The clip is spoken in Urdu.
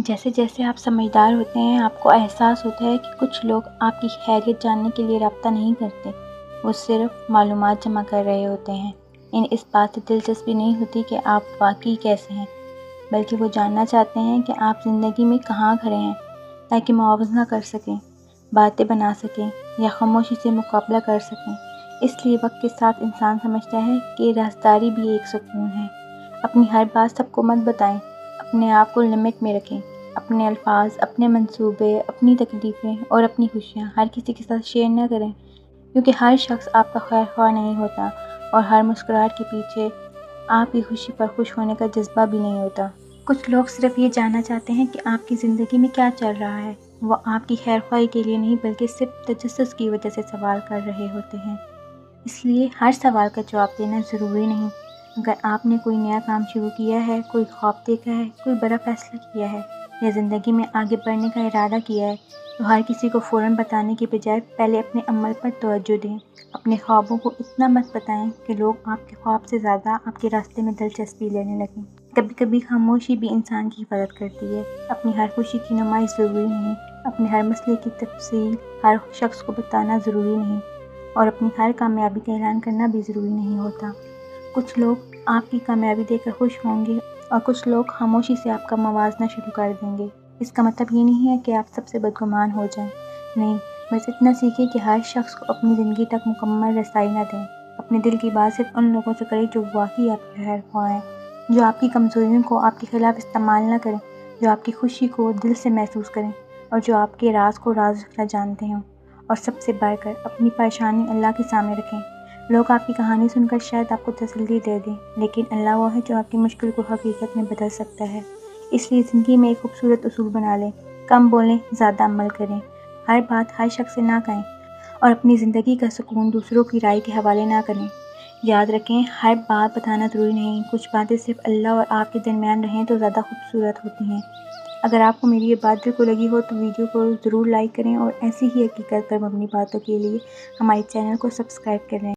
جیسے جیسے آپ سمجھدار ہوتے ہیں آپ کو احساس ہوتا ہے کہ کچھ لوگ آپ کی خیریت جاننے کے لیے رابطہ نہیں کرتے، وہ صرف معلومات جمع کر رہے ہوتے ہیں۔ انہیں اس بات سے دلچسپی نہیں ہوتی کہ آپ واقعی کیسے ہیں، بلکہ وہ جاننا چاہتے ہیں کہ آپ زندگی میں کہاں کھڑے ہیں، تاکہ موازنہ کر سکیں، باتیں بنا سکیں یا خاموشی سے مقابلہ کر سکیں۔ اس لیے وقت کے ساتھ انسان سمجھتا ہے کہ رازداری بھی ایک سکون ہے۔ اپنی ہر بات سب کو مت بتائیں، اپنے آپ کو لمٹ میں رکھیں۔ اپنے الفاظ، اپنے منصوبے، اپنی تکلیفیں اور اپنی خوشیاں ہر کسی کے ساتھ شیئر نہ کریں، کیونکہ ہر شخص آپ کا خیر خواہ نہیں ہوتا اور ہر مسکراہٹ کے پیچھے آپ کی خوشی پر خوش ہونے کا جذبہ بھی نہیں ہوتا۔ کچھ لوگ صرف یہ جاننا چاہتے ہیں کہ آپ کی زندگی میں کیا چل رہا ہے۔ وہ آپ کی خیر خواہی کے لیے نہیں بلکہ صرف تجسس کی وجہ سے سوال کر رہے ہوتے ہیں۔ اس لیے ہر سوال کا جواب دینا ضروری نہیں۔ اگر آپ نے کوئی نیا کام شروع کیا ہے، کوئی خواب دیکھا ہے، کوئی بڑا فیصلہ کیا ہے یا زندگی میں آگے بڑھنے کا ارادہ کیا ہے، تو ہر کسی کو فوراً بتانے کے بجائے پہلے اپنے عمل پر توجہ دیں۔ اپنے خوابوں کو اتنا مت بتائیں کہ لوگ آپ کے خواب سے زیادہ آپ کے راستے میں دلچسپی لینے لگیں۔ کبھی کبھی خاموشی بھی انسان کی حفاظت کرتی ہے۔ اپنی ہر خوشی کی نمائش ضروری نہیں، اپنے ہر مسئلے کی تفصیل ہر شخص کو بتانا ضروری نہیں، اور اپنی ہر کامیابی کا اعلان کرنا بھی ضروری نہیں ہوتا۔ کچھ لوگ آپ کی کامیابی دیکھ کر خوش ہوں گے اور کچھ لوگ خاموشی سے آپ کا موازنہ شروع کر دیں گے۔ اس کا مطلب یہ نہیں ہے کہ آپ سب سے بدگمان ہو جائیں، نہیں، بس اتنا سیکھیں کہ ہر شخص کو اپنی زندگی تک مکمل رسائی نہ دیں۔ اپنے دل کی بات صرف ان لوگوں سے کریں جو واقعی آپ کے خیر خواہ ہیں، جو آپ کی کمزوریوں کو آپ کے خلاف استعمال نہ کریں، جو آپ کی خوشی کو دل سے محسوس کریں اور جو آپ کے راز کو راز رکھنا جانتے ہوں۔ اور سب سے بڑھ کر اپنی پریشانی اللہ کے سامنے رکھیں۔ لوگ آپ کی کہانی سن کر شاید آپ کو تسلی دے دیں، لیکن اللہ وہ ہے جو آپ کی مشکل کو حقیقت میں بدل سکتا ہے۔ اس لیے زندگی میں ایک خوبصورت اصول بنا لیں: کم بولیں، زیادہ عمل کریں۔ ہر بات ہر شخص سے نہ کہیں اور اپنی زندگی کا سکون دوسروں کی رائے کے حوالے نہ کریں۔ یاد رکھیں، ہر بات بتانا ضروری نہیں، کچھ باتیں صرف اللہ اور آپ کے درمیان رہیں تو زیادہ خوبصورت ہوتی ہیں۔ اگر آپ کو میری یہ بات دل کو لگی ہو تو ویڈیو کو ضرور لائک کریں اور ایسی ہی حقیقت پر مبنی باتوں کے لیے ہمارے چینل کو سبسکرائب کریں۔